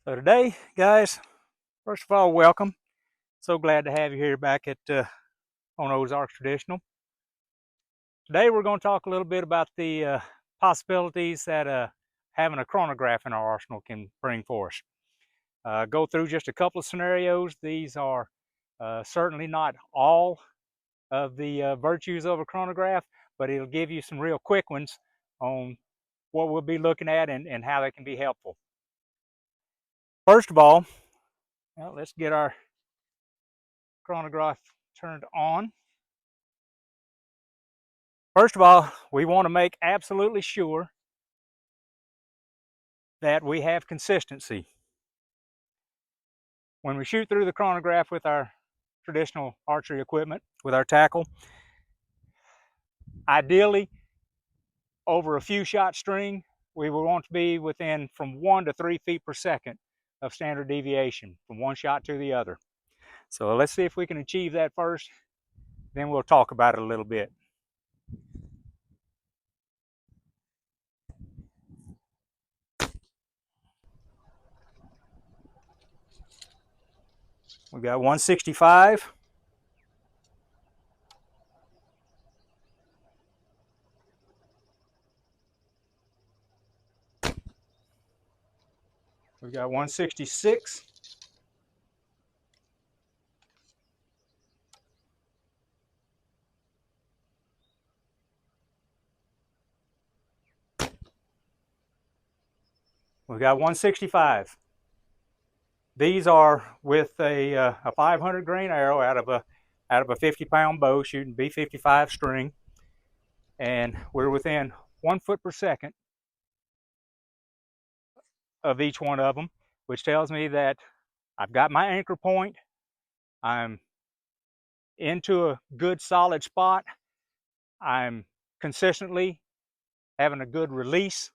So today, guys, first of all, welcome. So glad to have you here back at on Ozarks Traditional. Today we're going to talk a little bit about the possibilities that having a chronograph in our arsenal can bring for us. Go through just a couple of scenarios. These are certainly not all of the virtues of a chronograph, but it'll give you some real quick ones on what we'll be looking at and how they can be helpful. First of all, well, let's get our chronograph turned on. First of all, we want to make absolutely sure that we have consistency. When we shoot through the chronograph with our traditional archery equipment, with our tackle, ideally over a few shot string, we will want to be within from 1 to 3 feet per second of standard deviation from one shot to the other. So let's see if we can achieve that first, then we'll talk about it a little bit. We've got 165. We've got 166. We've got 165. These are with a 500 grain arrow out of a 50-pound bow shooting B55 string, and we're within 1 foot per second of each one of them, which tells me that I've got my anchor point. I'm into a good solid spot. I'm consistently having a good release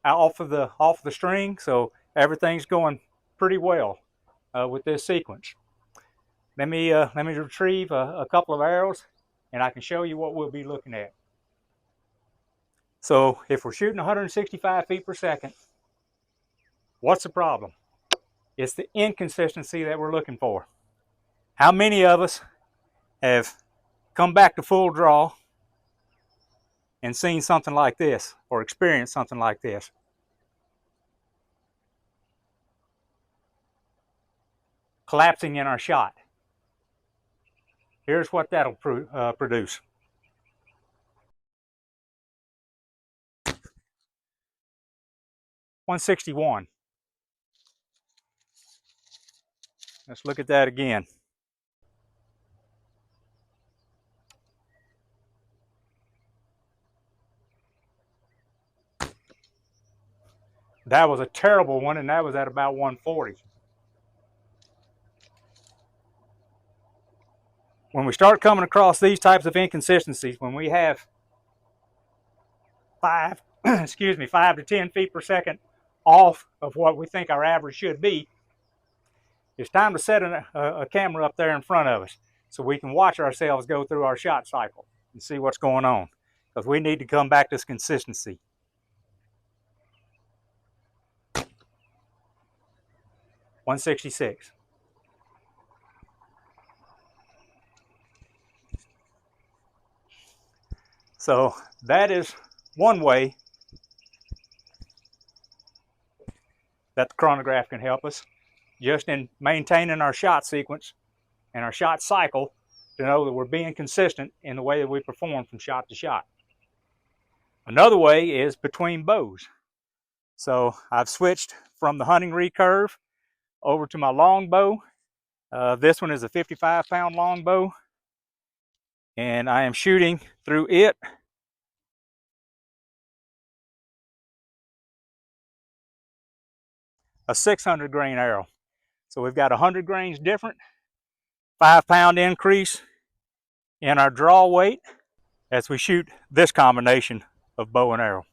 off of the string, so everything's going pretty well with this sequence. Let me retrieve a couple of arrows, and I can show you what we'll be looking at. So if we're shooting 165 feet per second, what's the problem? It's the inconsistency that we're looking for. How many of us have come back to full draw and seen something like this, or experienced something like this? Collapsing in our shot. Here's what that'll produce. .161. Let's look at that again. That was a terrible one, and that was at about 140. When we start coming across these types of inconsistencies, when we have 5 to 10 feet per second off of what we think our average should be, it's time to set a camera up there in front of us so we can watch ourselves go through our shot cycle and see what's going on, because we need to come back to this consistency. .166. So that is one way that the chronograph can help us, just in maintaining our shot sequence and our shot cycle, to know that we're being consistent in the way that we perform from shot to shot. Another way is between bows. So I've switched from the hunting recurve over to my long bow. This one is a 55-pound long bow, and I am shooting through it a 600 grain arrow. So we've got 100 grains different, 5-pound increase in our draw weight as we shoot this combination of bow and arrow.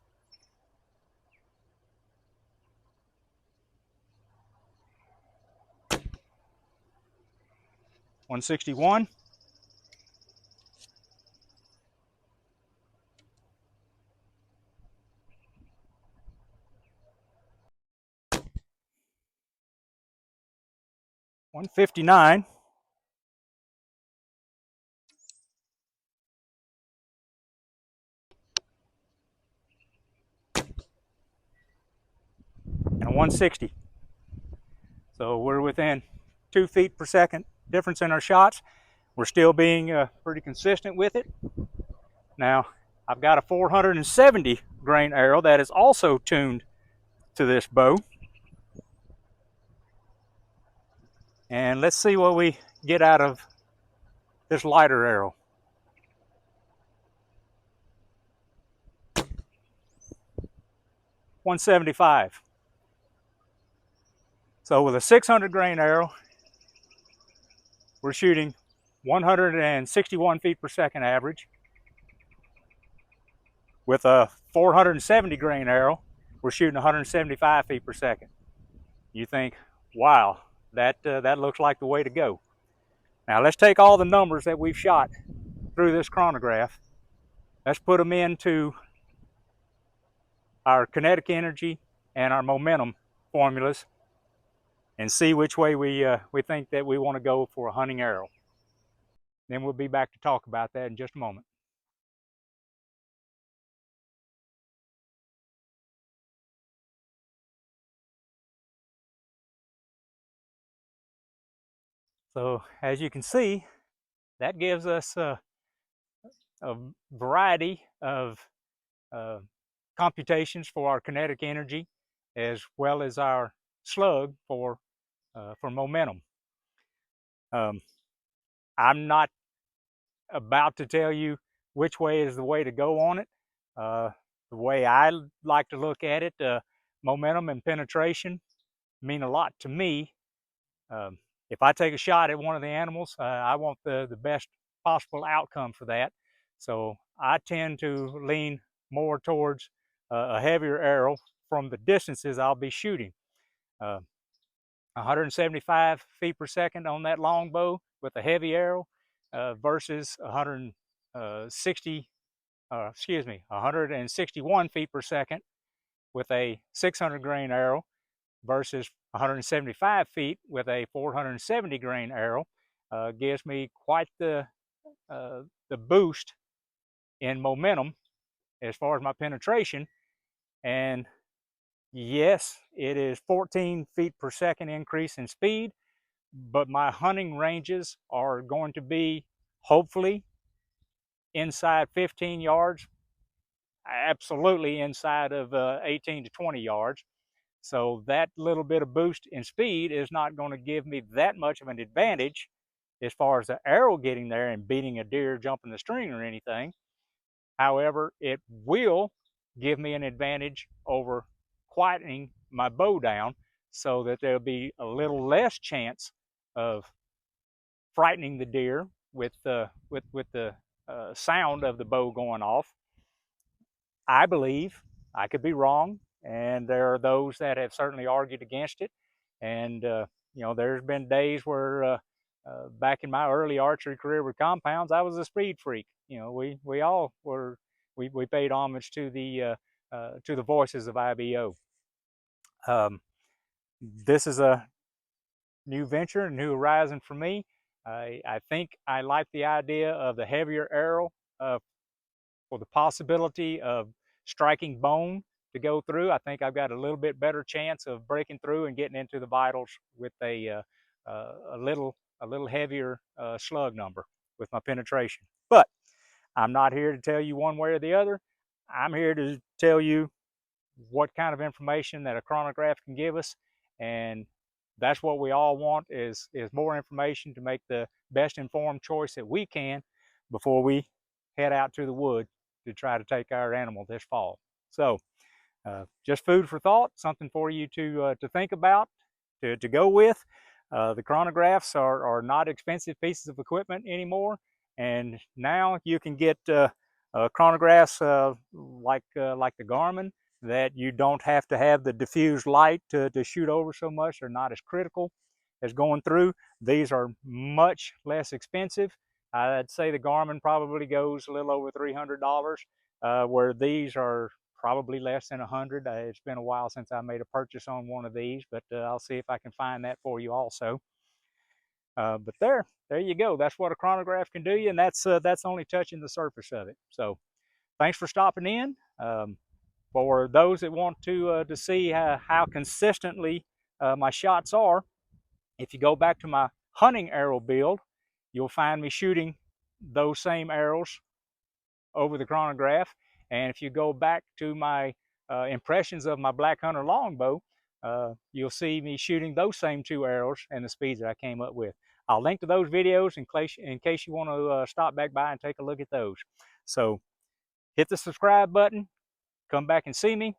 .161. 159. And a 160. So we're within 2 feet per second difference in our shots. We're still being pretty consistent with it. Now, I've got a 470 grain arrow that is also tuned to this bow. And let's see what we get out of this lighter arrow. .175. So with a 600 grain arrow, we're shooting 161 feet per second average. With a 470 grain arrow, we're shooting 175 feet per second. You think, wow, that looks like the way to go. Now let's take all the numbers that we've shot through this chronograph. Let's put them into our kinetic energy and our momentum formulas and see which way we think that we want to go for a hunting arrow. Then we'll be back to talk about that in just a moment. So as you can see, that gives us a variety of computations for our kinetic energy as well as our slug for momentum. I'm not about to tell you which way is the way to go on it. The way I like to look at it, momentum and penetration mean a lot to me. If I take a shot at one of the animals, I want the best possible outcome for that. So I tend to lean more towards a heavier arrow from the distances I'll be shooting. 175 feet per second on that long bow with a heavy arrow versus 161 feet per second with a 600 grain arrow versus 175 feet with a 470 grain arrow gives me quite the boost in momentum as far as my penetration. And yes, it is 14 feet per second increase in speed, but my hunting ranges are going to be hopefully inside 15 yards, absolutely inside of 18 to 20 yards. So that little bit of boost in speed is not going to give me that much of an advantage as far as the arrow getting there and beating a deer, jumping the string or anything. However, it will give me an advantage over quietening my bow down so that there'll be a little less chance of frightening the deer with the sound of the bow going off. I believe, I could be wrong, and there are those that have certainly argued against it. And there's been days where back in my early archery career with compounds, I was a speed freak. We all were. We paid homage to the voices of IBO. This is a new venture, a new horizon for me. I think I like the idea of the heavier arrow for the possibility of striking bone to go through. I think I've got a little bit better chance of breaking through and getting into the vitals with a little heavier slug number with my penetration. But I'm not here to tell you one way or the other. I'm here to tell you what kind of information that a chronograph can give us, and that's what we all want is more information to make the best informed choice that we can before we head out to the wood to try to take our animal this fall. So just food for thought, something for you to think about, to go with. The chronographs are not expensive pieces of equipment anymore, and now you can get chronographs like the Garmin that you don't have to have the diffused light to shoot over so much. They're not as critical as going through. These are much less expensive. I'd say the Garmin probably goes a little over $300, where these are probably less than 100. It's been a while since I made a purchase on one of these, but I'll see if I can find that for you also. But there you go. That's what a chronograph can do you, and that's only touching the surface of it. So thanks for stopping in. For those that want to see how consistently my shots are, if you go back to my hunting arrow build, you'll find me shooting those same arrows over the chronograph. And if you go back to my impressions of my Black Hunter longbow, you'll see me shooting those same 2 arrows and the speeds that I came up with. I'll link to those videos in case you want to stop back by and take a look at those. So hit the subscribe button, come back and see me,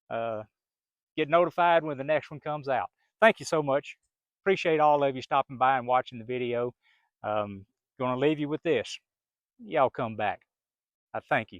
get notified when the next one comes out. Thank you so much. Appreciate all of you stopping by and watching the video. Going to leave you with this. Y'all come back. I thank you.